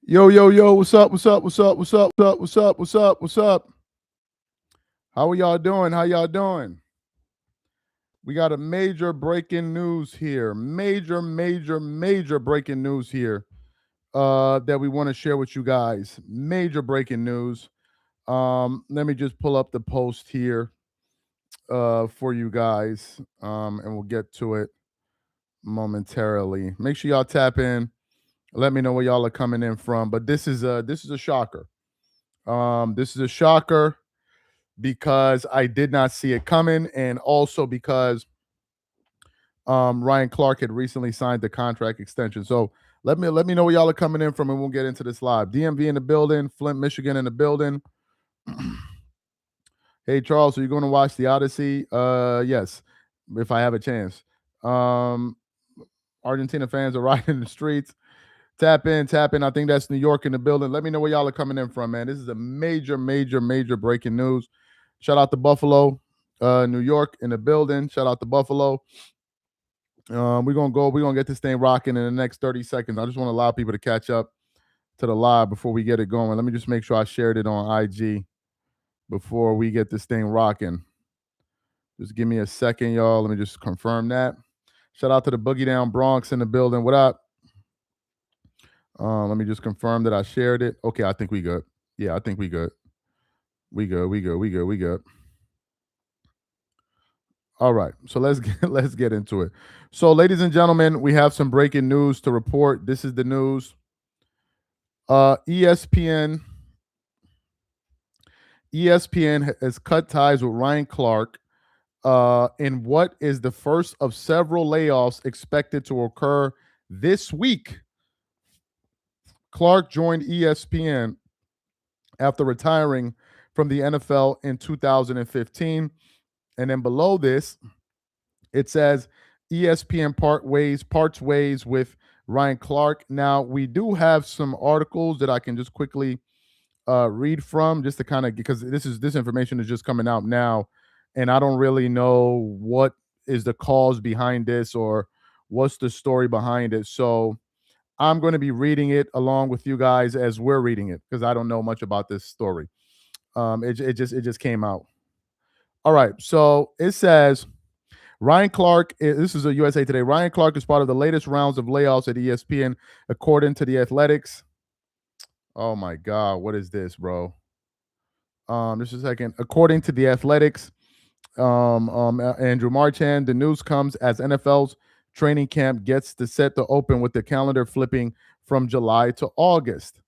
Yo, what's up? How are y'all doing? How y'all doing? We got a major breaking news here. Major breaking news here that we want to share with you guys. Major breaking news. Let me just pull up the post here for you guys, and we'll get to it momentarily. Make sure y'all tap in. Let me know where y'all are coming in from. But this is a shocker. This is a shocker because I did not see it coming, and also because Ryan Clark had recently signed the contract extension. So let me know where y'all are coming in from, and we'll get into this live. DMV in the building, Flint, Michigan in the building. Hey Charles, are you going to watch the Odyssey? Yes, if I have a chance. Argentina fans are riding the streets. Tap in. I think that's New York in the building. Let me know where y'all are coming in from, man. This is a major breaking news. Shout out to Buffalo, New York in the building. Shout out to Buffalo. We're gonna get this thing rocking in the next 30 seconds. I just want to allow people to catch up to the live before we get it going. Let me just make sure I shared it on IG before we get this thing rocking. Just give me a second, y'all. Let me just confirm that. Shout out to the Boogie Down Bronx in the building. What up? Let me just confirm that I shared it. Okay, I think we good. Yeah, I think we good. We good. All right, so let's get into it. So, ladies and gentlemen, we have some breaking news to report. This is the news. ESPN has cut ties with Ryan Clark in what is the first of several layoffs expected to occur this week. Clark joined ESPN after retiring from the NFL in 2015. And then below this, it says ESPN parts ways with Ryan Clark. Now, we do have some articles that I can just quickly read from, just to kind of, because this information is just coming out now, and I don't really know what is the cause behind this or what's the story behind it. So I'm going to be reading it along with you guys as we're reading it, because I don't know much about this story. It just came out. All right, so it says Ryan Clark. This is a USA Today. Ryan Clark is part of the latest rounds of layoffs at ESPN, according to the Athletics. Oh my God, what is this, bro? Just a second. According to the Athletics, Andrew Marchand, the news comes as NFL's training camp gets set to open, with the calendar flipping from July to August.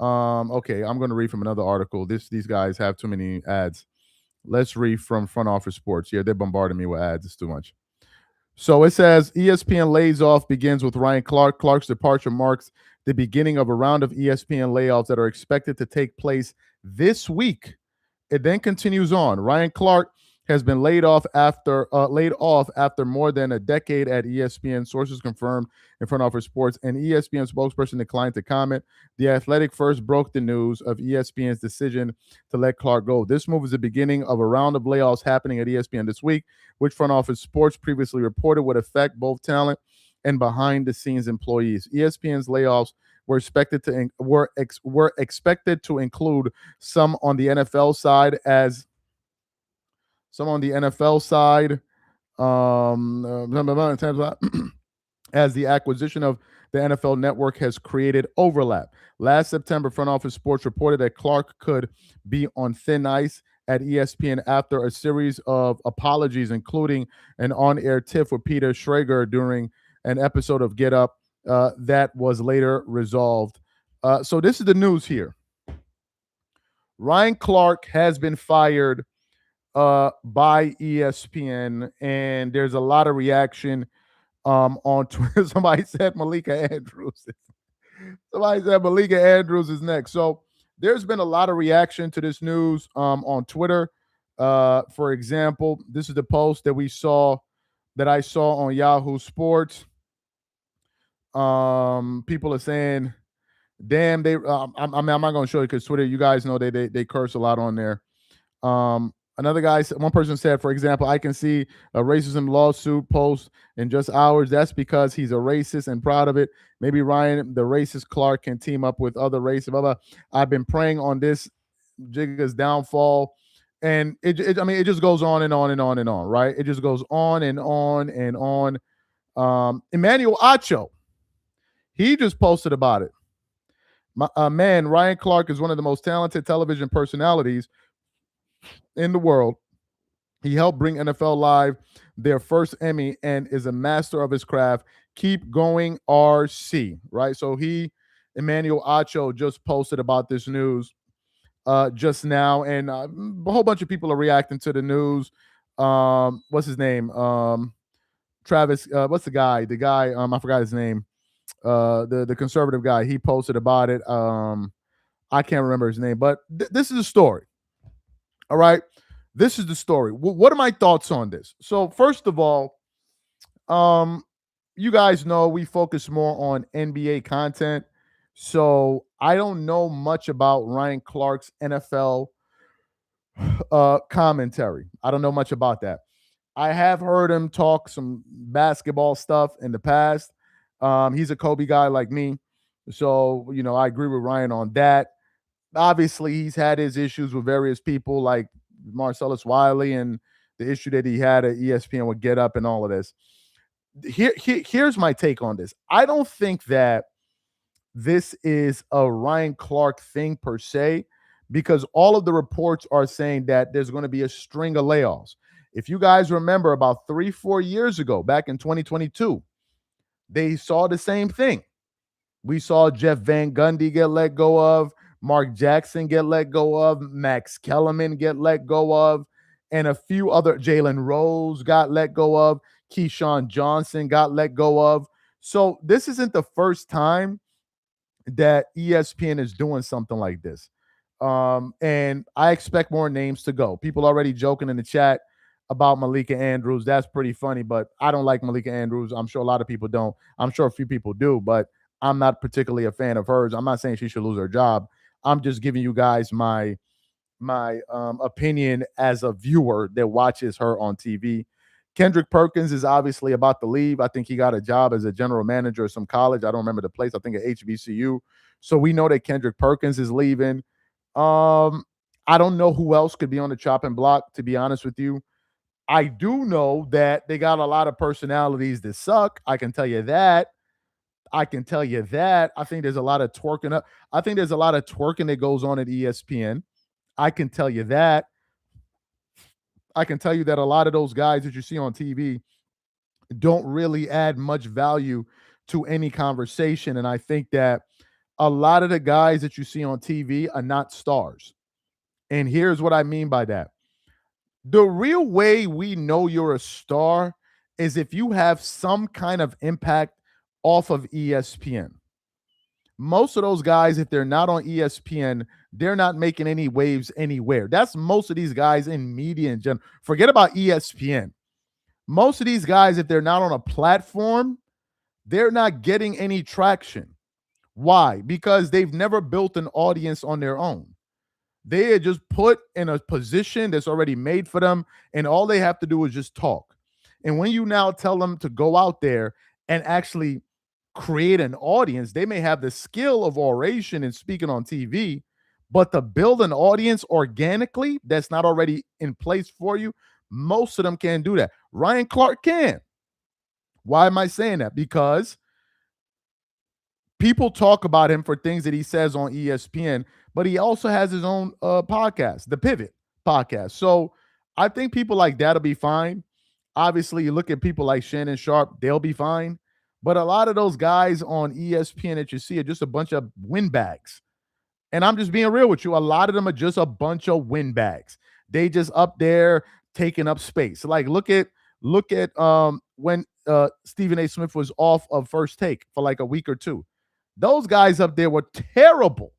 Okay, I'm going to read from another article. These guys have too many ads. Let's read from Front Office Sports. Yeah, they're bombarding me with ads. It's too much. So it says ESPN lays off begins with Ryan Clark. Clark's departure marks the beginning of a round of ESPN layoffs that are expected to take place this week. It then continues on. Ryan Clark has been laid off after more than a decade at ESPN. Sources confirmed in Front Office Sports. An ESPN spokesperson declined to comment. The Athletic first broke the news of ESPN's decision to let Clark go. This move is the beginning of a round of layoffs happening at ESPN this week, which Front Office Sports previously reported would affect both talent and behind-the-scenes employees. ESPN's layoffs were expected to include some on the NFL side as as the acquisition of the NFL Network has created overlap. Last September, Front Office Sports reported that Clark could be on thin ice at ESPN after a series of apologies, including an on-air tiff with Peter Schrager during an episode of Get Up that was later resolved. So this is the news here. Ryan Clark has been fired by ESPN, and there's a lot of reaction on Twitter. Somebody said Malika Andrews. Is next. So there's been a lot of reaction to this news on Twitter. For example, this is the post that I saw on Yahoo Sports. People are saying, "Damn, they." I'm not going to show you because Twitter, you guys know they curse a lot on there. Another guy, one person said, for example, I can see a racism lawsuit post in just hours. That's because he's a racist and proud of it. Maybe Ryan, the racist Clark, can team up with other racists. Blah, blah. I've been praying on this Jigga's downfall. And I mean, it just goes on and on and on and on, right? It just goes on and on and on. Emmanuel Acho, he just posted about it. Man, Ryan Clark is one of the most talented television personalities in the world. He helped bring NFL Live their first Emmy and is a master of his craft. Keep going, RC, right? So Emmanuel Acho, just posted about this news just now, and a whole bunch of people are reacting to the news. What's his name? Travis, what's the guy? The guy, I forgot his name. The conservative guy, he posted about it. I can't remember his name, but this is a story. All right. This is the story. What are my thoughts on this? So, first of all, you guys know we focus more on NBA content. So, I don't know much about Ryan Clark's NFL commentary. I don't know much about that. I have heard him talk some basketball stuff in the past. He's a Kobe guy like me. So, I agree with Ryan on that. Obviously, he's had his issues with various people like Marcellus Wiley and the issue that he had at ESPN with Get Up and all of this. Here's my take on this. I don't think that this is a Ryan Clark thing per se, because all of the reports are saying that there's going to be a string of layoffs. If you guys remember, about 3-4 years ago, back in 2022, they saw the same thing. We saw Jeff Van Gundy get let go of, Mark Jackson get let go of, Max Kellerman get let go of, and a few other, Jalen Rose got let go of, Keyshawn Johnson got let go of. So this isn't the first time that ESPN is doing something like this. And I expect more names to go. People already joking in the chat about Malika Andrews. That's pretty funny, but I don't like Malika Andrews. I'm sure a lot of people don't. I'm sure a few people do, but I'm not particularly a fan of hers. I'm not saying she should lose her job. I'm just giving you guys my opinion as a viewer that watches her on TV. Kendrick Perkins is obviously about to leave. I think he got a job as a general manager of some college. I don't remember the place. I think at HBCU. So we know that Kendrick Perkins is leaving. I don't know who else could be on the chopping block, to be honest with you. I do know that they got a lot of personalities that suck. I can tell you that. I think there's a lot of twerking up. I think there's a lot of twerking that goes on at ESPN. I can tell you that. I can tell you that a lot of those guys that you see on TV don't really add much value to any conversation. And I think that a lot of the guys that you see on TV are not stars. And here's what I mean by that. The real way we know you're a star is if you have some kind of impact off of ESPN. Most of those guys, if they're not on ESPN, they're not making any waves anywhere. That's most of these guys in media in general. Forget about ESPN. Most of these guys, if they're not on a platform, they're not getting any traction. Why? Because they've never built an audience on their own. They are just put in a position that's already made for them, and all they have to do is just talk. And when you now tell them to go out there and actually create an audience, they may have the skill of oration and speaking on TV, but to build an audience organically that's not already in place for you, most of them can't do that. Ryan Clark can. Why am I saying that? Because people talk about him for things that he says on ESPN, but he also has his own podcast, the Pivot podcast. So I think people like that'll be fine. Obviously, you look at people like Shannon Sharpe, they'll be fine. But a lot of those guys on ESPN that you see are just a bunch of windbags. And I'm just being real with you. A lot of them are just a bunch of windbags. They just up there taking up space. Like look at when Stephen A. Smith was off of First Take for like a week or two. Those guys up there were terrible.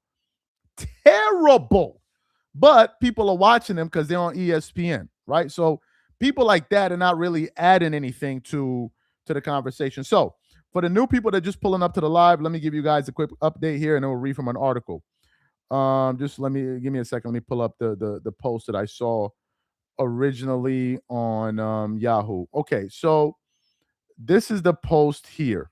But people are watching them because they're on ESPN, right? So people like that are not really adding anything to the conversation. So for the new people that are just pulling up to the live, let me give you guys a quick update here, and then we'll read from an article. Just give me a second. Let me pull up the post that I saw originally on Yahoo. Okay, so this is the post here.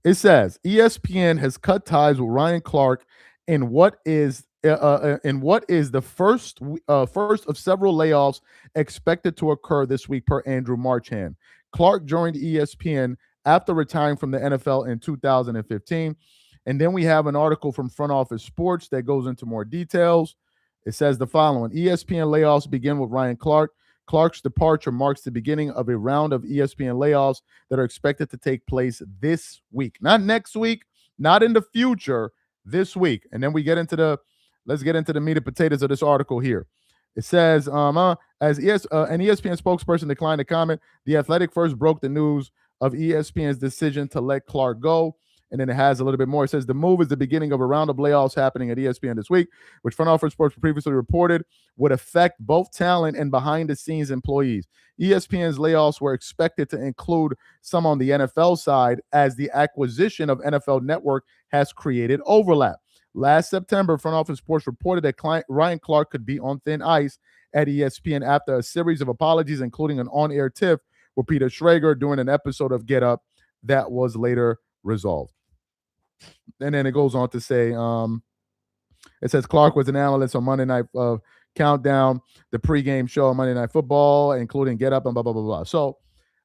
It says ESPN has cut ties with Ryan Clark in what is the first of several layoffs expected to occur this week, per Andrew Marchand. Clark joined ESPN after retiring from the NFL in 2015. And then we have an article from Front Office Sports that goes into more details. It says the following: ESPN layoffs begin with Ryan Clark. Clark's departure marks the beginning of a round of ESPN layoffs that are expected to take place this week. Not next week, not in the future, this week. And then let's get into the meat and potatoes of this article here. It says, as an ESPN spokesperson declined to comment, The Athletic first broke the news of ESPN's decision to let Clark go. And then it has a little bit more. It says the move is the beginning of a round of layoffs happening at ESPN this week, which Front Office Sports previously reported would affect both talent and behind-the-scenes employees. ESPN's layoffs were expected to include some on the NFL side, as the acquisition of NFL Network has created overlap. Last September, Front Office Sports reported that Ryan Clark could be on thin ice at ESPN after a series of apologies, including an on-air tiff with Peter Schrager during an episode of Get Up that was later resolved. And then it goes on to say, it says Clark was an analyst on Monday Night Countdown, the pregame show on Monday Night Football, including Get Up and blah, blah, blah, blah. So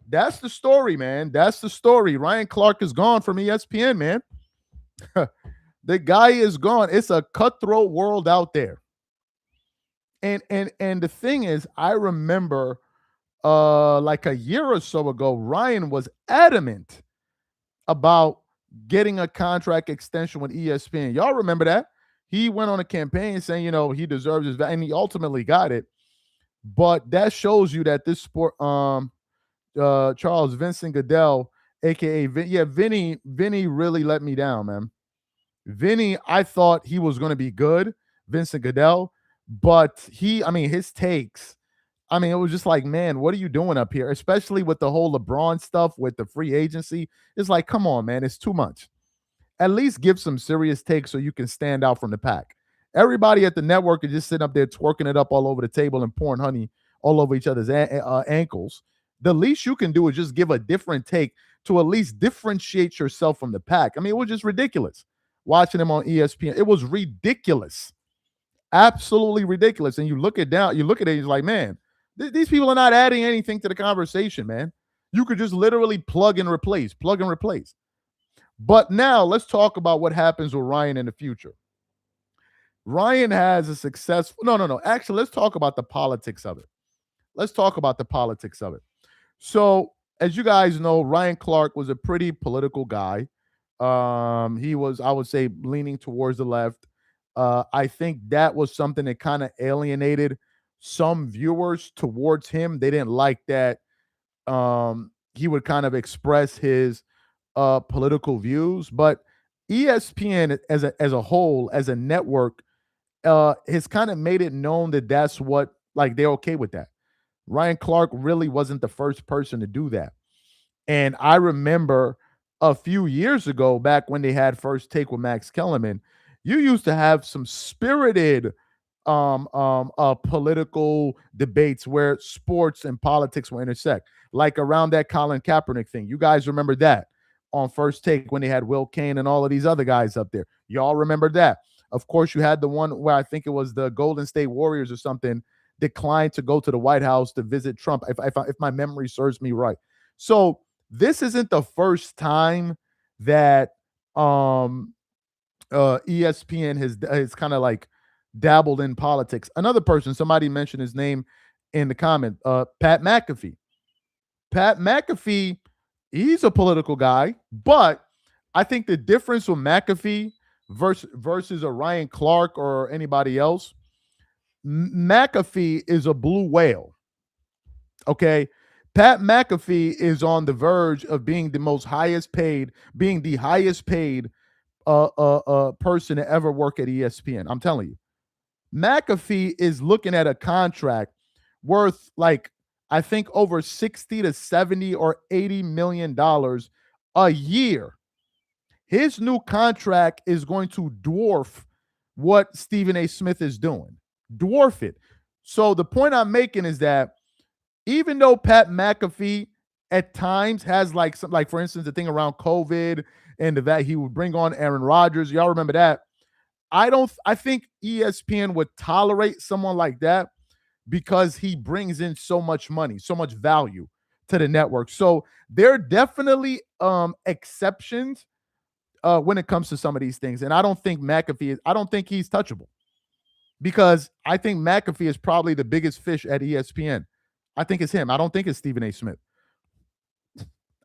that's the story, man. That's the story. Ryan Clark is gone from ESPN, man. The guy is gone. It's a cutthroat world out there. And the thing is, I remember like a year or so ago, Ryan was adamant about getting a contract extension with ESPN. Y'all remember that? He went on a campaign saying, he deserves his value, and he ultimately got it. But that shows you that this sport, Charles Vincent Goodell, aka Vinny really let me down, man. Vinny, I thought he was going to be good, Vincent Goodell, but his takes, it was just like, man, what are you doing up here? Especially with the whole LeBron stuff with the free agency. It's like, come on, man, it's too much. At least give some serious takes so you can stand out from the pack. Everybody at the network is just sitting up there twerking it up all over the table and pouring honey all over each other's ankles. The least you can do is just give a different take to at least differentiate yourself from the pack. It was just ridiculous watching him on ESPN. It was ridiculous. Absolutely ridiculous. And you look at it, you're like, man, these people are not adding anything to the conversation, man. You could just literally plug and replace. But now let's talk about what happens with Ryan in the future. Ryan has a successful... No. Actually, let's talk about the politics of it. So, as you guys know, Ryan Clark was a pretty political guy. He was, I would say, leaning towards the left. I think that was something that kind of alienated some viewers towards him. They didn't like that he would kind of express his political views. But ESPN as a whole, as a network, has kind of made it known that that's what, like, they're okay with that. Ryan Clark really wasn't the first person to do that. And I remember a few years ago, back when they had First Take with Max Kellerman, you used to have some spirited political debates where sports and politics will intersect, like around that Colin Kaepernick thing. You guys remember that on First Take when they had Will Cain and all of these other guys up there. Y'all remember that? Of course, you had the one where I think it was the Golden State Warriors or something declined to go to the White House to visit Trump, if my memory serves me right. So this isn't the first time that ESPN has kind of like dabbled in politics. Another person, somebody mentioned his name in the comment, Pat McAfee. Pat McAfee, he's a political guy, but I think the difference with McAfee versus a Ryan Clark or anybody else, McAfee is a blue whale. Okay. Pat McAfee is on the verge of being the highest paid person to ever work at ESPN. I'm telling you. McAfee is looking at a contract worth, like, I think over 60 to 70 or 80 million dollars a year. His new contract is going to dwarf what Stephen A. Smith is doing. Dwarf it. So the point I'm making is that even though Pat McAfee at times has like some, like for instance, the thing around COVID and the that he would bring on Aaron Rodgers. Y'all remember that? I think ESPN would tolerate someone like that because he brings in so much money, so much value to the network. So there are definitely exceptions when it comes to some of these things. And I don't think he's touchable because I think McAfee is probably the biggest fish at ESPN. I think it's him. I don't think it's Stephen A. Smith.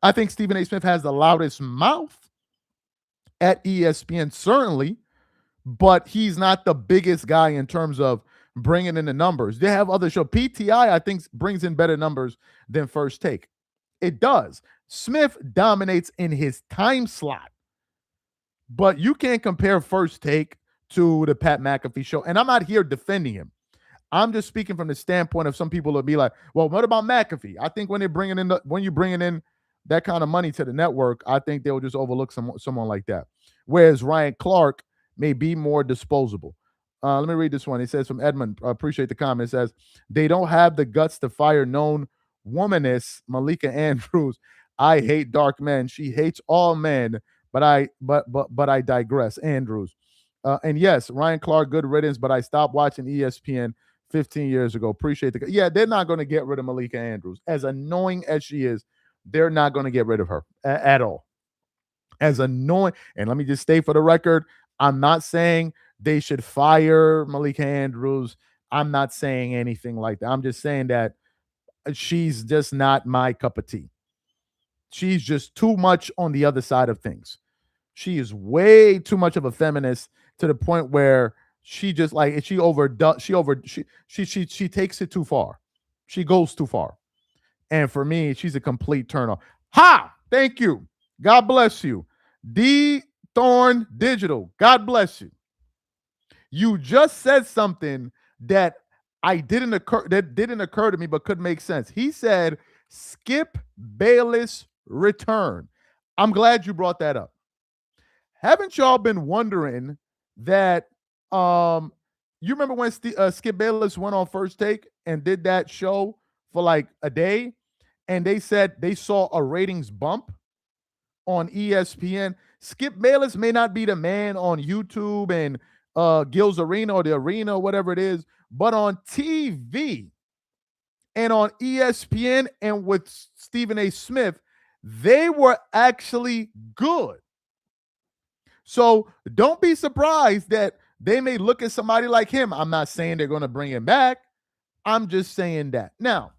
I think Stephen A. Smith has the loudest mouth at ESPN, certainly, but he's not the biggest guy in terms of bringing in the numbers. They have other show. PTI, I think, brings in better numbers than First Take. It does. Smith dominates in his time slot, but you can't compare First Take to the Pat McAfee show. And I'm not here defending him. I'm just speaking from the standpoint of some people will be like, well, what about McAfee? I think when you're bringing in that kind of money to the network, I think they'll just overlook someone like that. Whereas Ryan Clark may be more disposable. Let me read this one. It says from Edmund, appreciate the comment. It says, they don't have the guts to fire known womaness Malika Andrews. I hate dark men. She hates all men, but I digress. Andrews. And yes, Ryan Clark, good riddance, but I stopped watching ESPN 15 years ago. Appreciate the. Yeah, they're not going to get rid of Malika Andrews. As annoying as she is, they're not going to get rid of her at all. As annoying, and let me just state for the record, I'm not saying they should fire Malika Andrews. I'm not saying anything like that. I'm just saying that she's just not my cup of tea. She's just too much on the other side of things. She is way too much of a feminist to the point where she just like she takes it too far. She goes too far. And for me, she's a complete turnoff. Ha! Thank you. God bless you. D Thorn Digital. God bless you. You just said something that didn't occur to me but could make sense. He said Skip Bayless return. I'm glad you brought that up. Haven't y'all been wondering that you remember when Skip Bayless went on First Take and did that show for like a day and they said they saw a ratings bump on ESPN? Skip Bayless may not be the man on YouTube and Gil's Arena or the Arena or whatever it is, but on TV and on ESPN and with Stephen A. Smith, they were actually good. So don't be surprised that they may look at somebody like him. I'm not saying they're going to bring him back. I'm just saying that. Now,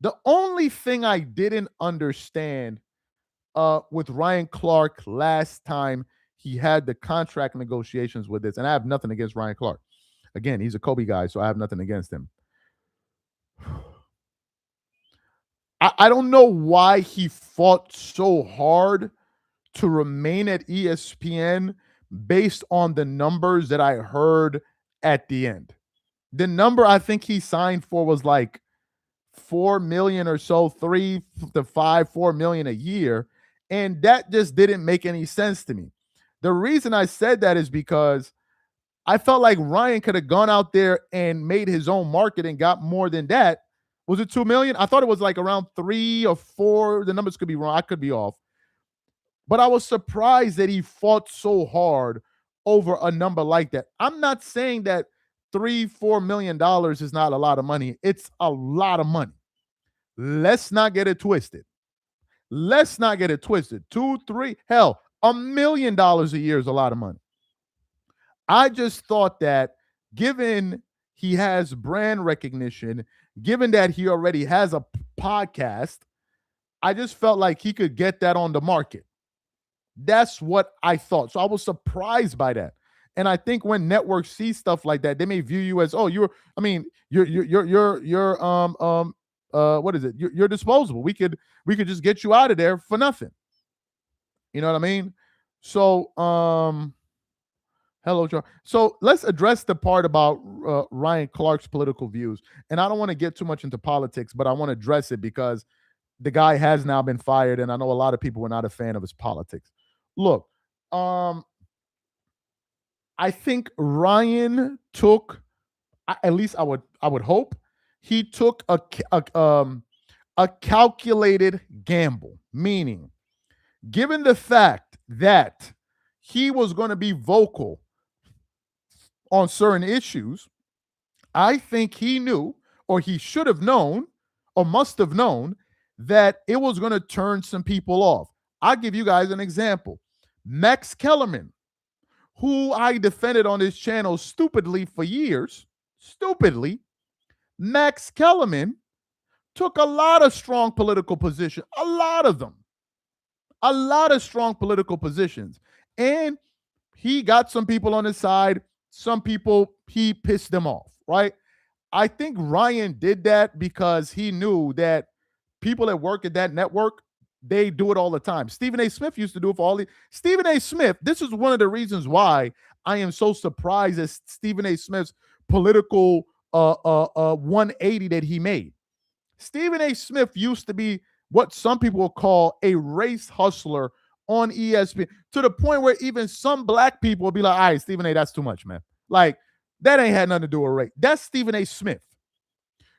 the only thing I didn't understand with Ryan Clark last time he had the contract negotiations with this, and I have nothing against Ryan Clark. Again, he's a Kobe guy, so I have nothing against him. I don't know why he fought so hard to remain at ESPN based on the numbers that I heard at the end. The number I think he signed for was like 4 million or so, 3 to 5, 4 million a year. And that just didn't make any sense to me. The reason I said that is because I felt like Ryan could have gone out there and made his own market and got more than that. Was it 2 million? I thought it was like around 3 or 4. The numbers could be wrong. I could be off. But I was surprised that he fought so hard over a number like that. I'm not saying that $3-4 million is not a lot of money. It's a lot of money. Let's not get it twisted. Let's not get it twisted. 2, 3, hell, $1 million a year is a lot of money. I just thought that given he has brand recognition, given that he already has a podcast, I just felt like he could get that on the market. That's what I thought. So I was surprised by that. And I think when networks see stuff like that, they may view you as, oh, you're what is it? You're disposable. We could just get you out of there for nothing. You know what I mean? So, hello, John. So let's address the part about Ryan Clark's political views. And I don't want to get too much into politics, but I want to address it because the guy has now been fired, and I know a lot of people were not a fan of his politics. Look, I think Ryan took at least I would hope he took a calculated gamble, meaning given the fact that he was going to be vocal on certain issues, I think he knew, or he should have known, or must have known, that it was going to turn some people off. I'll give you guys an example. Max Kellerman, who I defended on this channel stupidly for years, stupidly, Max Kellerman took a lot of strong political positions, a lot of them, a lot of strong political positions. And he got some people on his side. Some people, he pissed them off, right? I think Ryan did that because he knew that people that work at that network, they do it all the time. Stephen A. Smith used to do it for all the Stephen A. Smith. This is one of the reasons why I am so surprised at Stephen A. Smith's political 180 that he made. Stephen A. Smith used to be what some people will call a race hustler on ESPN, to the point where even some black people will be like, all right, Stephen A., that's too much, man. Like, that ain't had nothing to do with race. That's Stephen A. Smith.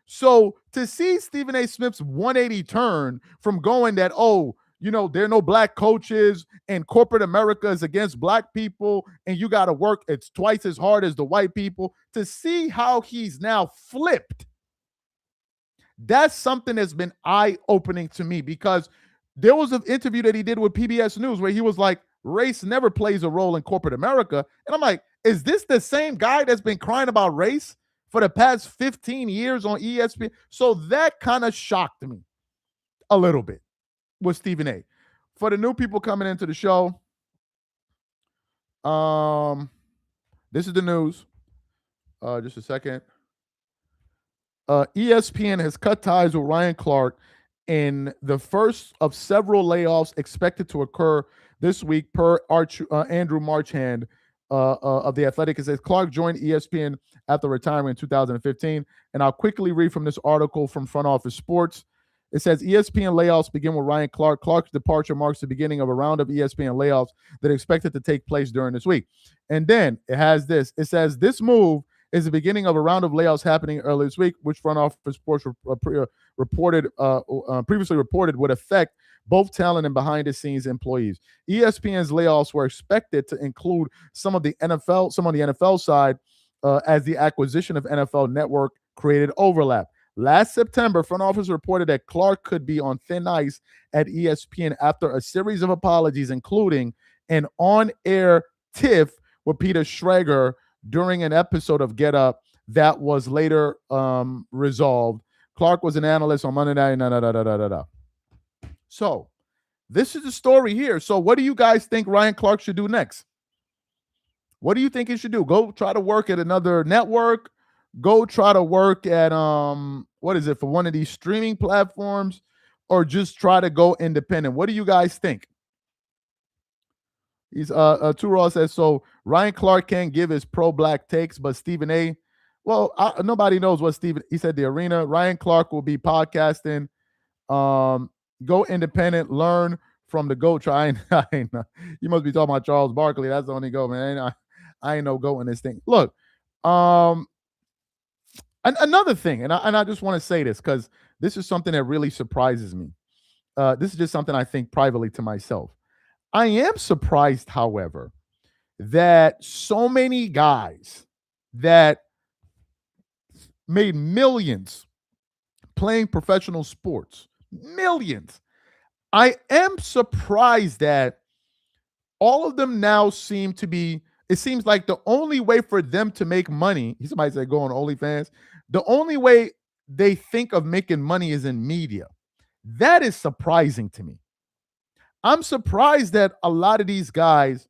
So to see Stephen A. Smith's 180 turn from going that, oh, you know, there are no black coaches and corporate America is against black people and you got to work, it's twice as hard as the white people, to see how he's now flipped, that's something that's been eye-opening to me, because there was an interview that he did with PBS News where he was like, race never plays a role in corporate America. And I'm like, is this the same guy that's been crying about race for the past 15 years on ESPN? So that kind of shocked me a little bit with Stephen A. For the new people coming into the show, this is the news. Just a second. ESPN has cut ties with Ryan Clark in the first of several layoffs expected to occur this week, per Andrew Marchand of The Athletic. It says Clark joined ESPN after retiring in 2015. And I'll quickly read from this article from Front Office Sports. It says ESPN layoffs begin with Ryan Clark. Clark's departure marks the beginning of a round of ESPN layoffs that are expected to take place during this week. And then it has this. It says this move is the beginning of a round of layoffs happening earlier this week, which Front Office Sports previously reported would affect both talent and behind-the-scenes employees. ESPN's layoffs were expected to include some on the NFL side, as the acquisition of NFL Network created overlap. Last September, Front Office reported that Clark could be on thin ice at ESPN after a series of apologies, including an on-air tiff with Peter Schrager during an episode of Get Up that was later resolved. Clark was an analyst on Monday Night. So this is the story here. So what do you guys think Ryan Clark should do next? What do you think he should do? Go try to work at another network? Go try to work at for one of these streaming platforms, or just try to go independent? What do you guys think? He's Turol says, so Ryan Clark can't give his pro-black takes, but Stephen A. Well, nobody knows what Stephen. He said the arena. Ryan Clark will be podcasting. Go independent. Learn from the GOAT. You must be talking about Charles Barkley. That's the only GOAT, man. I ain't no GOAT in this thing. Look, another thing, and I just want to say this because this is something that really surprises me. This is just something I think privately to myself. I am surprised, however, that so many guys that made millions playing professional sports, millions, I am surprised that all of them now seem to be, it seems like the only way for them to make money, somebody said go on OnlyFans, the only way they think of making money is in media. That is surprising to me. I'm surprised that a lot of these guys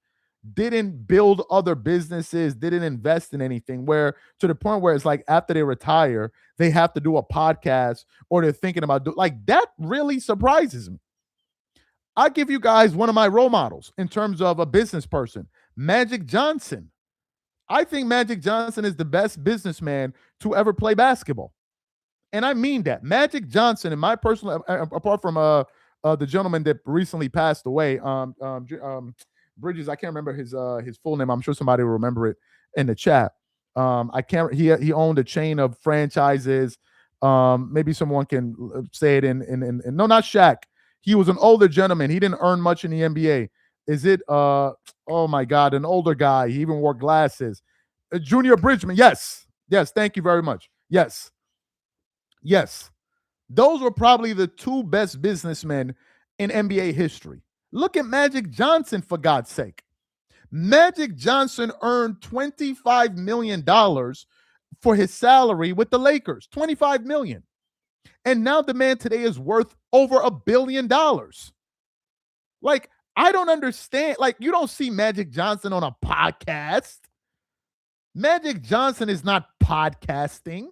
didn't build other businesses, didn't invest in anything, where to the point where it's like after they retire, they have to do a podcast, or they're thinking about like that. Really surprises me. I'll give you guys one of my role models in terms of a business person, Magic Johnson. I think Magic Johnson is the best businessman to ever play basketball. And I mean that. Magic Johnson, in my personal, apart from the gentleman that recently passed away, Bridges, I can't remember his full name. I'm sure somebody will remember it in the chat. I can't. He owned a chain of franchises. Maybe someone can say it in no, not Shaq. He was an older gentleman. He didn't earn much in the NBA. Is it oh my God, an older guy. He even wore glasses. Junior Bridgman. Yes. Yes, thank you very much. Yes. Yes. Those were probably the two best businessmen in NBA history. Look at Magic Johnson, for God's sake. Magic Johnson earned $25 million for his salary with the Lakers. $25 million. And now the man today is worth over $1 billion. Like, I don't understand. Like, you don't see Magic Johnson on a podcast. Magic Johnson is not podcasting.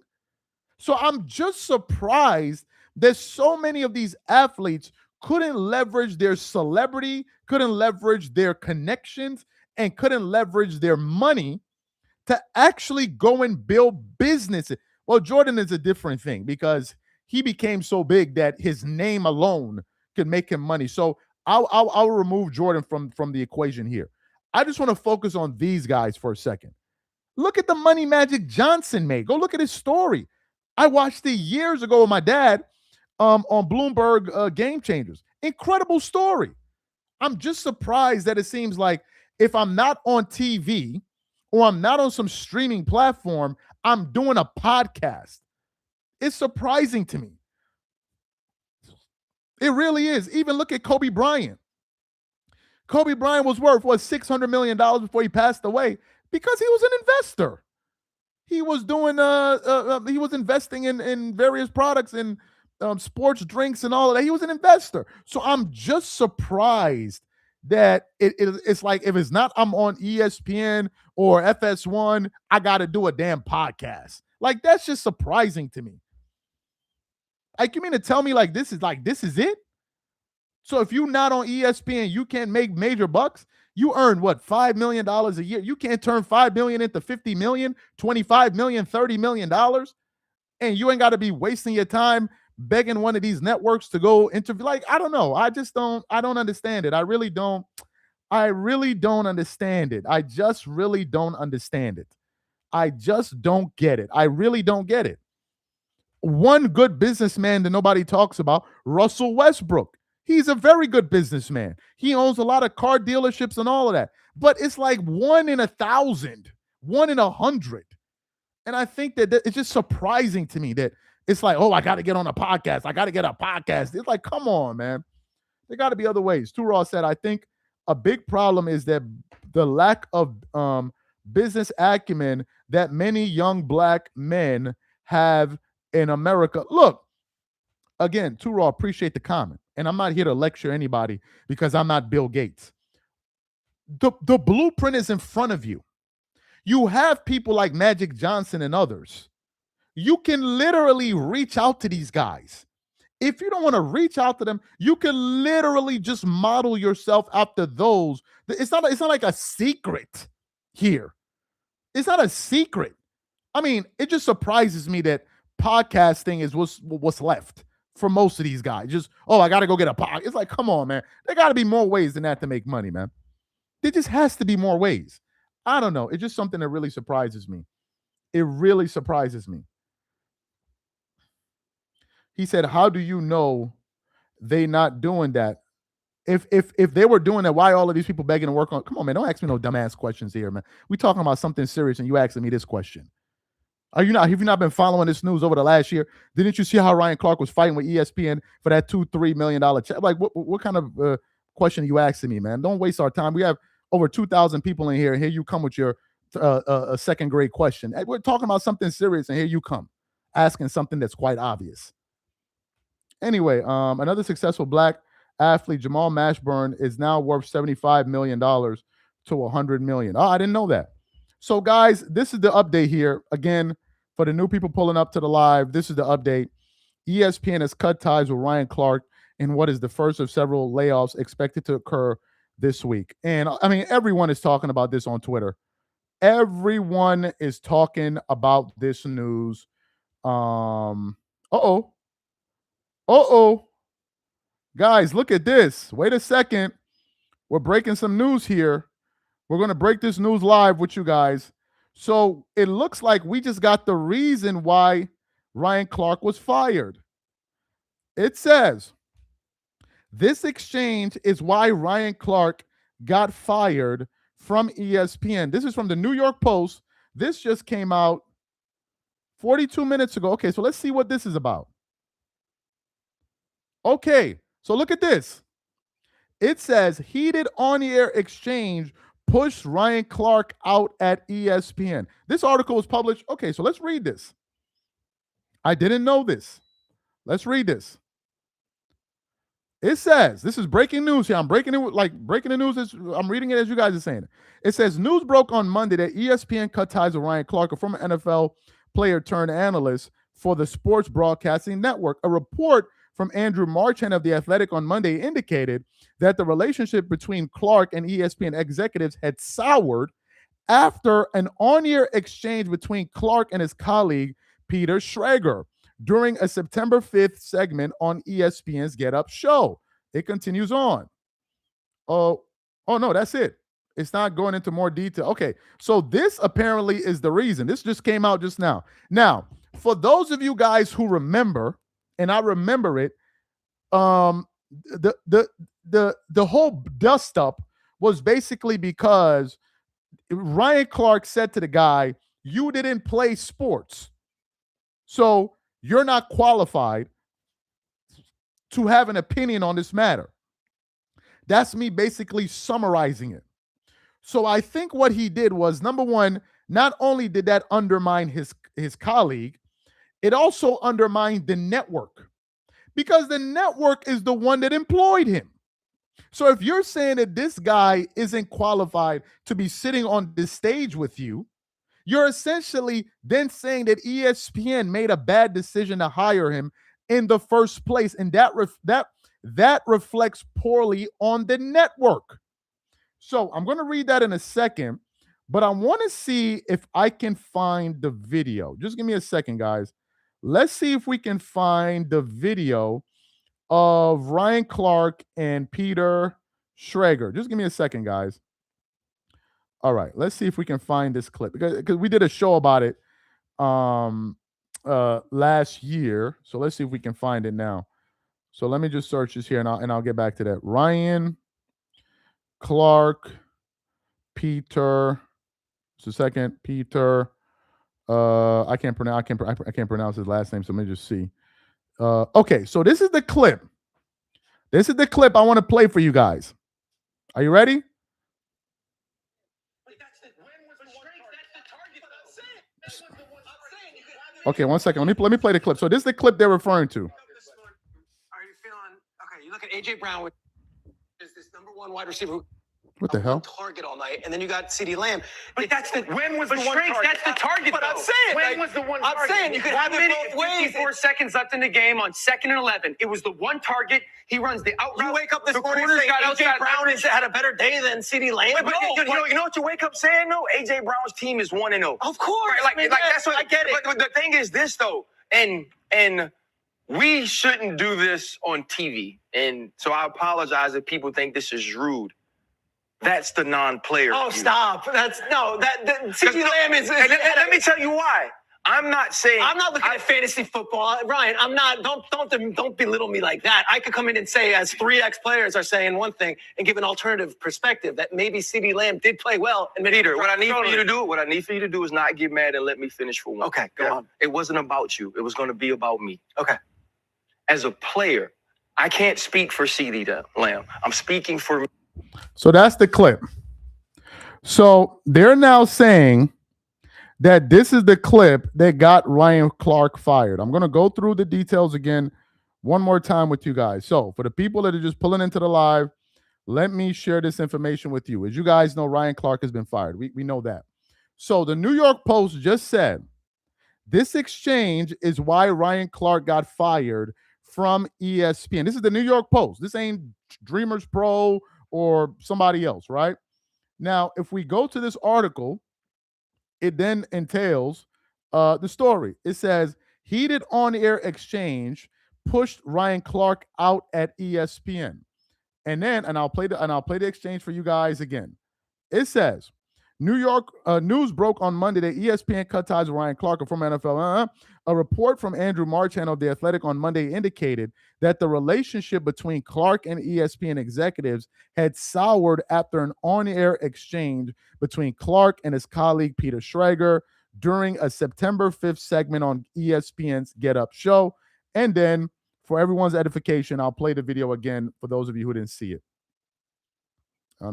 So I'm just surprised that so many of these athletes couldn't leverage their celebrity, couldn't leverage their connections, and couldn't leverage their money to actually go and build businesses. Well, Jordan is a different thing because he became so big that his name alone could make him money. So I'll remove Jordan from the equation here. I just want to focus on these guys for a second. Look at the money Magic Johnson made. Go look at his story. I watched it years ago with my dad on Bloomberg Game Changers. Incredible story. I'm just surprised that it seems like if I'm not on TV or I'm not on some streaming platform, I'm doing a podcast. It's surprising to me. It really is. Even look at Kobe Bryant. Kobe Bryant was worth, $600 million before he passed away because he was an investor. He was doing he was investing in various products and sports drinks and all of that. He was an investor. So I'm just surprised that it's like if it's not I'm on ESPN or FS1, I got to do a damn podcast. Like, that's just surprising to me. Like, you mean to tell me this is it? So if you're not on ESPN, you can't make major bucks. You earn what, $5 million a year? You can't turn $5 million into $50 million, $25 million, $30 million, and you ain't got to be wasting your time begging one of these networks to go interview. Like, I don't know. I don't understand it. I really don't understand it. I just really don't understand it. I just don't get it. I really don't get it. One good businessman that nobody talks about, Russell Westbrook. He's a very good businessman. He owns a lot of car dealerships and all of that. But it's like 1 in 1,000, 1 in 100. And I think that it's just surprising to me that it's like, oh, I got to get on a podcast. I got to get a podcast. It's like, come on, man. There got to be other ways. Too Raw said, I think a big problem is that the lack of business acumen that many young black men have in America. Look, again, Too Raw, appreciate the comment. And I'm not here to lecture anybody because I'm not Bill Gates. The blueprint is in front of you. You have people like Magic Johnson and others. You can literally reach out to these guys. If you don't want to reach out to them, you can literally just model yourself after those. It's not like a secret here. It's not a secret. I mean, it just surprises me that podcasting is what's left for most of these guys. Just, oh, I got to go get a podcast. It's like, come on, man. There got to be more ways than that to make money, man. There just has to be more ways. I don't know. It's just something that really surprises me. It really surprises me. He said, how do you know they not doing that? If they were doing that, why all of these people begging to work on? Come on, man. Don't ask me no dumbass questions here, man. We talking about something serious and you asking me this question. Have you not been following this news over the last year? Didn't you see how Ryan Clark was fighting with ESPN for that $2-3 million check? Like, what kind of question are you asking me, man? Don't waste our time. We have over 2,000 people in here, and here you come with your a second grade question. We're talking about something serious, and here you come asking something that's quite obvious. Anyway, another successful black athlete, Jamal Mashburn, is now worth $75 million to $100 million. Oh, I didn't know that. So, guys, this is the update here. Again, for the new people pulling up to the live, this is the update. ESPN has cut ties with Ryan Clark in what is the first of several layoffs expected to occur this week. And, I mean, everyone is talking about this on Twitter. Everyone is talking about this news. Uh-oh. Guys, look at this. Wait a second. We're breaking some news here. We're going to break this news live with you guys. So it looks like we just got the reason why Ryan Clark was fired. It says this exchange is why Ryan Clark got fired from ESPN. This is from the New York Post. This just came out 42 minutes ago. Okay, so let's see what this is about. Okay, so look at this. It says heated on-air exchange pushed Ryan Clark out at ESPN. This article was published. Okay, so let's read this. I didn't know this. Let's read this. It says, this is breaking news here. I'm breaking it like breaking the news. I'm reading it as you guys are saying it. It says news broke on Monday that ESPN cut ties with Ryan Clark, a former NFL player turned analyst for the Sports Broadcasting Network. A report from Andrew Marchand of The Athletic on Monday indicated that the relationship between Clark and ESPN executives had soured after an on-air exchange between Clark and his colleague, Peter Schrager, during a September 5th segment on ESPN's Get Up show. It continues on. Oh no, that's it. It's not going into more detail. Okay, so this apparently is the reason. This just came out just now. Now, for those of you guys who remember, and I remember it, the whole dust up was basically because Ryan Clark said to the guy, "You didn't play sports, so you're not qualified to have an opinion on this matter." That's me basically summarizing it. So I think what he did was, number one, not only did that undermine his colleague, it also undermined the network, because the network is the one that employed him. So if you're saying that this guy isn't qualified to be sitting on this stage with you, you're essentially then saying that ESPN made a bad decision to hire him in the first place, and that reflects poorly on the network. So I'm going to read that in a second, but I want to see if I can find the video. Just give me a second, guys. Let's see if we can find the video of Ryan Clark and Peter Schrager. Just give me a second, guys. All right, let's see if we can find this clip, because we did a show about it last year. So let's see if we can find it now. So let me just search this here, and I'll get back to that. Ryan Clark, Peter. Just a second, Peter. I can't pronounce his last name. So let me just see. Okay, so this is the clip. This is the clip I want to play for you guys. Are you ready? Okay, 1 second. Let me play the clip. So this is the clip they're referring to. Are you feeling okay? You look at AJ Brown, which is this number one wide receiver. What the hell? Target all night, and then you got CeeDee Lamb. But that's the when was the one target? That's the target. But though. I'm saying when was the one target? I'm saying you could have it both ways. 54 seconds left in the game on 2nd and 11. It was the one target. He runs the out route. You wake up this morning and say AJ Brown had a better day than CeeDee Lamb. But you know what you wake up saying though? AJ Brown's team is 1-0. Of course, right? Like that's what I get it. But the thing is this though, and we shouldn't do this on TV. And so I apologize if people think this is rude. That's the non-player. Oh, view. stop! CeeDee Lamb is. Let me tell you why. I'm not saying I'm not looking at fantasy football, Ryan. I'm not. Don't belittle me like that. I could come in and say, as 3 ex-players are saying one thing, and give an alternative perspective that maybe CeeDee Lamb did play well. And Peter, what I need for you to do is not get mad and let me finish for one. Okay, go on. It wasn't about you. It was going to be about me. Okay. As a player, I can't speak for CeeDee Lamb. I'm speaking for me. So that's the clip. So they're now saying that this is the clip that got Ryan Clark fired. I'm going to go through the details again one more time with you guys. So for the people that are just pulling into the live, let me share this information with you. As you guys know, Ryan Clark has been fired. We know that. So the New York Post just said this exchange is why Ryan Clark got fired from ESPN. This is the New York Post. This ain't Dreamers Pro or somebody else, right? Now, if we go to this article, it then entails the story. It says heated on-air exchange pushed Ryan Clark out at ESPN. And I'll play the exchange for you guys again. It says New York news broke on Monday that ESPN cut ties with Ryan Clark, a former NFL. A report from Andrew Marchand of The Athletic on Monday indicated that the relationship between Clark and ESPN executives had soured after an on-air exchange between Clark and his colleague Peter Schrager during a September 5th segment on ESPN's Get Up show. And then, for everyone's edification, I'll play the video again for those of you who didn't see it.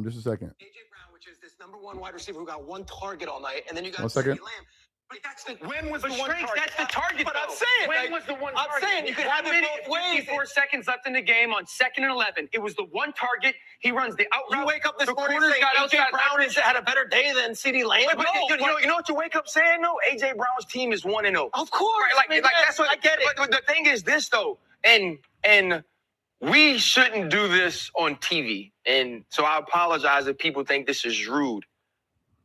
Just a second. AJ Brown, which is this number one wide receiver who got one target all night, and then you got 1 second. CeeDee Lamb. But that's the When was but the one Strange, target? That's the target. But I'm saying, When like, was the one I'm target? saying you could have it both ways. 54 seconds left in the game on 2nd and 11. It was the one target. He runs the out route. You wake up this the morning corners saying got AJ outside Brown leverage. had a better day than CeeDee Lamb. But you know what you wake up saying though? AJ Brown's team is 1-0. Of course, Like I mean, that's what I get it. But the thing is this though, and we shouldn't do this on TV. And so I apologize if people think this is rude.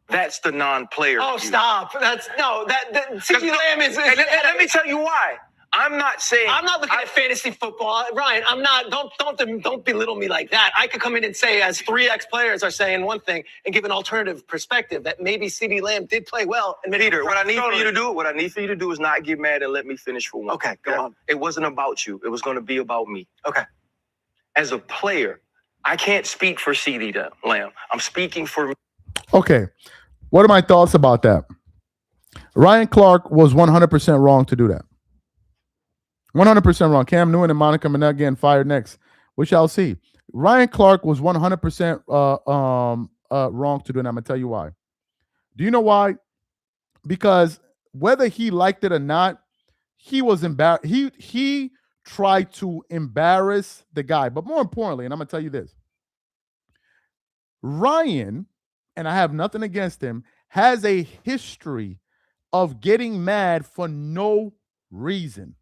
That's the non-player. Oh, view. Stop! That's no. That CeeDee Lamb is. And let me tell you why. I'm not saying. I'm not looking at fantasy football, Ryan. I'm not. Don't belittle me like that. I could come in and say, as 3 ex-players are saying one thing, and give an alternative perspective that maybe CeeDee Lamb did play well. And Peter, what I need for you to do is not get mad and let me finish for one. Okay, go on. It wasn't about you. It was going to be about me. Okay. As a player, I can't speak for CeeDee Lamb. I'm speaking for. Okay. What are my thoughts about that? Ryan Clark was 100% wrong to do that. 100% wrong. Cam Newton and Monica Manette getting fired next. We shall see. Ryan Clark was 100% wrong to do that. I'm going to tell you why. Do you know why? Because whether he liked it or not, he was embarrassed. He tried to embarrass the guy. But more importantly, and I'm going to tell you this, Ryan, and I have nothing against him, has a history of getting mad for no reason.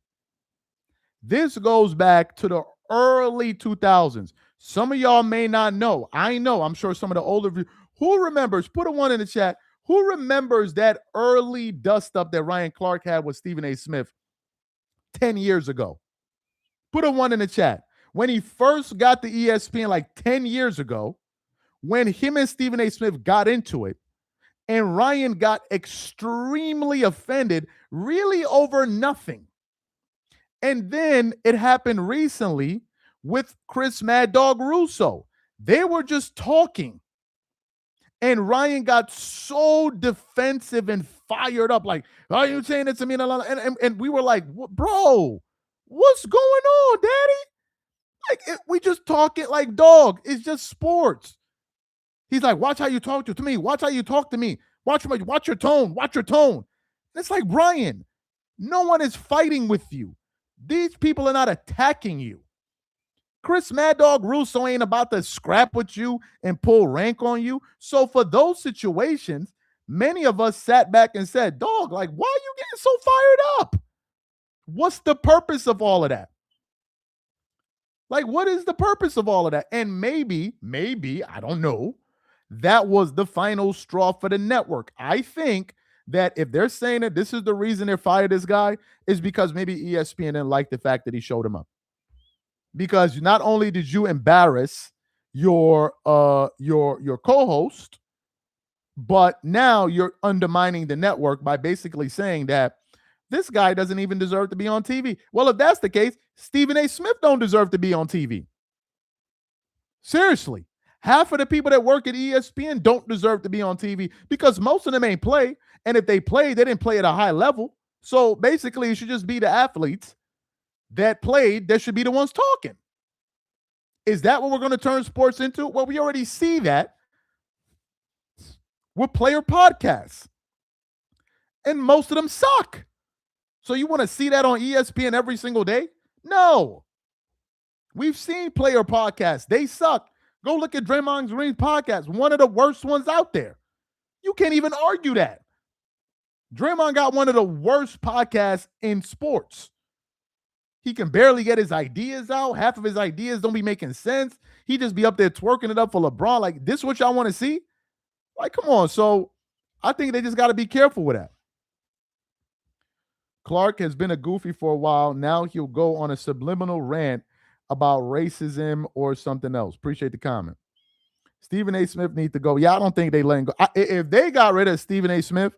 This goes back to the early 2000s. Some of y'all may not know. I know. I'm sure some of the older viewers. Who remembers? Put a 1 in the chat. Who remembers that early dust-up that Ryan Clark had with Stephen A. Smith 10 years ago? Put a 1 in the chat. When he first got the ESPN like 10 years ago, when him and Stephen A. Smith got into it, and Ryan got extremely offended, really over nothing. And then it happened recently with Chris Mad Dog Russo. They were just talking. And Ryan got so defensive and fired up. Like, are you saying it to me? And we were like, bro, what's going on, daddy? Like, we just talking like, dog, it's just sports. He's like, watch how you talk to me. Watch how you talk to me. Watch your tone. Watch your tone. And it's like, Ryan, no one is fighting with you. These people are not attacking you. Chris Mad Dog Russo ain't about to scrap with you and pull rank on you. So for those situations, many of us sat back and said, dog, like, why are you getting so fired up? What's the purpose of all of that? Like, what is the purpose of all of that? And maybe, I don't know, that was the final straw for the network. I think that if they're saying that this is the reason they fired this guy, is because maybe ESPN didn't like the fact that he showed him up. Because not only did you embarrass your co-host, but now you're undermining the network by basically saying that this guy doesn't even deserve to be on TV. Well, if that's the case, Stephen A. Smith don't deserve to be on TV. Seriously. Half of the people that work at ESPN don't deserve to be on TV because most of them ain't play. And if they play, they didn't play at a high level. So basically, it should just be the athletes that played that should be the ones talking. Is that what we're going to turn sports into? Well, we already see that with player podcasts. And most of them suck. So you want to see that on ESPN every single day? No. We've seen player podcasts. They suck. Go look at Draymond Green's podcast, one of the worst ones out there. You can't even argue that. Draymond got one of the worst podcasts in sports. He can barely get his ideas out. Half of his ideas don't be making sense. He just be up there twerking it up for LeBron. Like, this is what y'all want to see? Like, come on. So I think they just got to be careful with that. Clark has been a goofy for a while. Now he'll go on a subliminal rant about racism or something else. Appreciate the comment. Stephen A. Smith needs to go. Yeah, I don't think they let him go. If they got rid of Stephen A. Smith,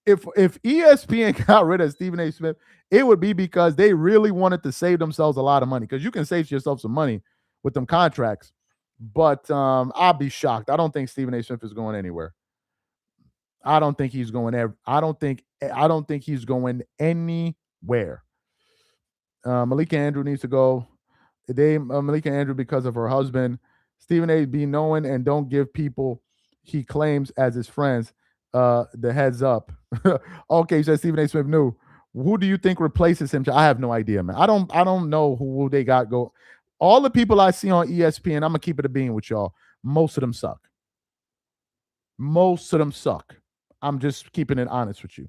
if ESPN got rid of Stephen A. Smith, it would be because they really wanted to save themselves a lot of money, because you can save yourself some money with them contracts. But I'll be shocked. I don't think Stephen A. Smith is going anywhere. I don't think he's going ever. I don't think he's going anywhere. Malika Andrew needs to go. Malika Andrew, because of her husband. Stephen A. be knowing and don't give people he claims as his friends the heads up. Okay, says Stephen A. Smith knew. Who do you think replaces him? I have no idea, man. I don't know who they got go. All the people I see on ESPN, I'm gonna keep it a bean with y'all. Most of them suck. Most of them suck. I'm just keeping it honest with you.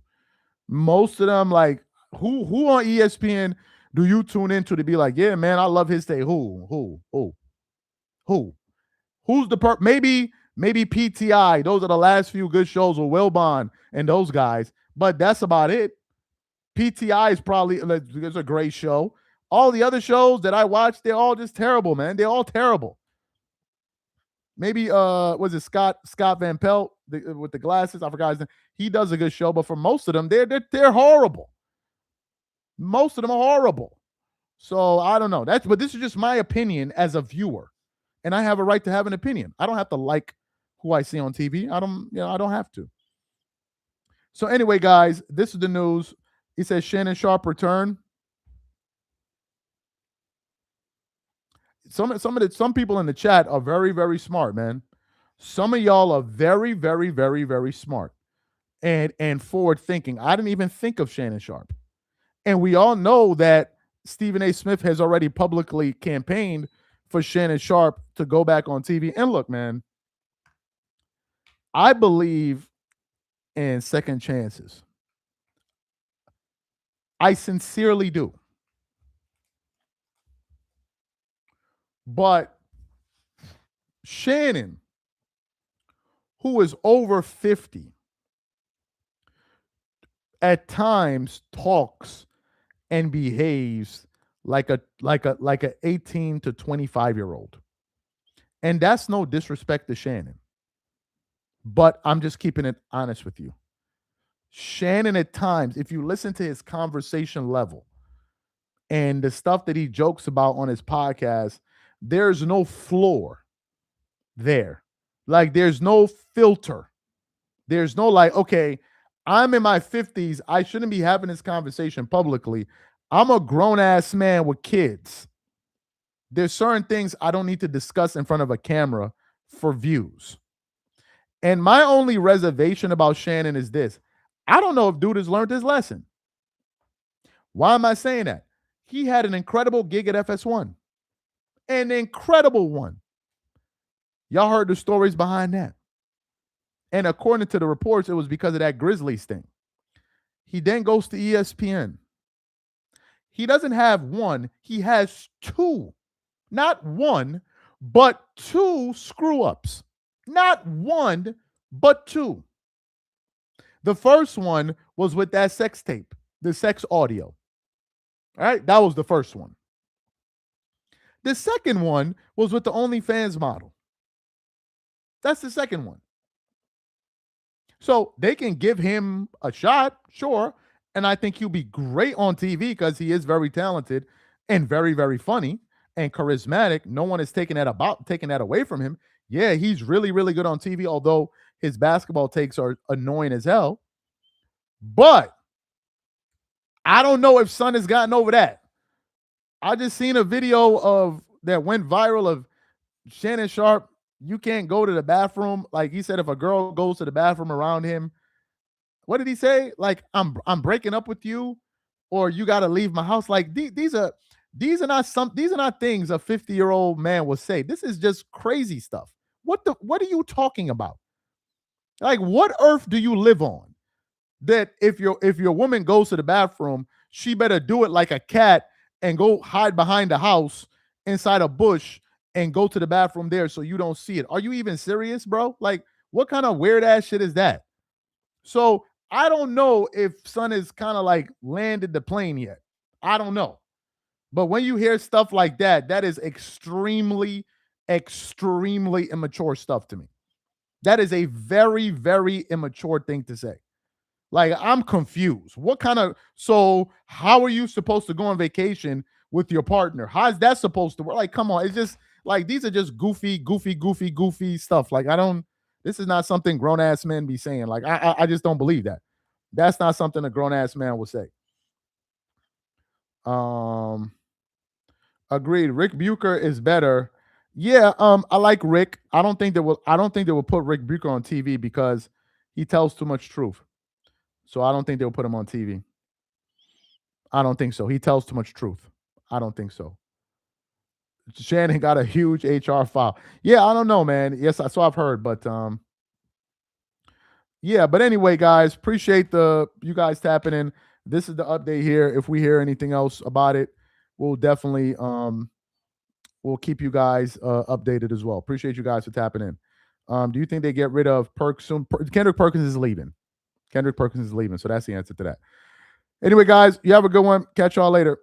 Most of them, like, who on ESPN do you tune into to be like, yeah, man, I love his day? Who's the maybe PTI? Those are the last few good shows with Wilbon and those guys, but that's about it. PTI is probably it's a great show. All the other shows that I watch, they're all just terrible, man. They're all terrible. Maybe was it Scott Van Pelt with the glasses? I forgot his name. He does a good show, but for most of them, they're horrible. Most of them are horrible. So I don't know. But this is just my opinion as a viewer, and I have a right to have an opinion. I don't have to like who I see on TV. I don't have to. So anyway, guys, this is the news. He says Shannon Sharpe return. Some people in the chat are very, very smart, man. Some of y'all are very, very, very, very smart and forward thinking. I didn't even think of Shannon Sharpe. And we all know that Stephen A. Smith has already publicly campaigned for Shannon Sharpe to go back on TV. And look, man, I believe in second chances. I sincerely do. But Shannon, who is over 50, at times talks and behaves like a 18 to 25-year-old. And that's no disrespect to Shannon. But I'm just keeping it honest with you. Shannon, at times, if you listen to his conversation level and the stuff that he jokes about on his podcast, there's no floor there. Like, there's no filter. There's no like, okay, I'm in my 50s. I shouldn't be having this conversation publicly. I'm a grown-ass man with kids. There's certain things I don't need to discuss in front of a camera for views. And my only reservation about Shannon is this. I don't know if dude has learned his lesson. Why am I saying that? He had an incredible gig at FS1. An incredible one. Y'all heard the stories behind that. And according to the reports, it was because of that Grizzlies thing. He then goes to ESPN. He doesn't have one. He has two. Not one, but two screw-ups. Not one, but two. The first one was with that sex tape, the sex audio. All right, that was the first one. The second one was with the OnlyFans model. That's the second one. So they can give him a shot, sure. And I think he'll be great on TV because he is very talented and very, very funny and charismatic. No one is taking that away from him. Yeah, he's really, really good on TV, although his basketball takes are annoying as hell. But I don't know if Son has gotten over that. I just seen a video that went viral of Shannon Sharpe. You can't go to the bathroom. Like he said, if a girl goes to the bathroom around him, what did he say? Like, I'm breaking up with you, or you got to leave my house. Like these are not things a 50-year-old man will say. This is just crazy stuff. What are you talking about? Like, what earth do you live on? That if your woman goes to the bathroom, she better do it like a cat and go hide behind the house inside a bush and go to the bathroom there so you don't see it. Are you even serious, bro? Like, what kind of weird ass shit is that? So I don't know if Son has kind of like landed the plane yet. I don't know. But when you hear stuff like that, that is extremely, extremely immature stuff to me. That is a very, very immature thing to say. Like, I'm confused. So how are you supposed to go on vacation with your partner? How is that supposed to work? Like, come on. It's just like, these are just goofy stuff. Like, this is not something grown ass men be saying. Like, I just don't believe that. That's not something a grown ass man will say. Agreed. Rick Bucher is better. Yeah, I like Rick. I don't think they will put Rick Bucher on TV because he tells too much truth. So I don't think they'll put him on TV. I don't think so. He tells too much truth. I don't think so. Shannon got a huge HR file. Yeah, I don't know, man. Yes, so I've heard, but yeah, but anyway, guys, appreciate you guys tapping in. This is the update here. If we hear anything else about it, we'll definitely we'll keep you guys updated as well. Appreciate you guys for tapping in. Do you think they get rid of Perks soon? Kendrick Perkins is leaving. So that's the answer to that. Anyway, guys, you have a good one. Catch y'all later.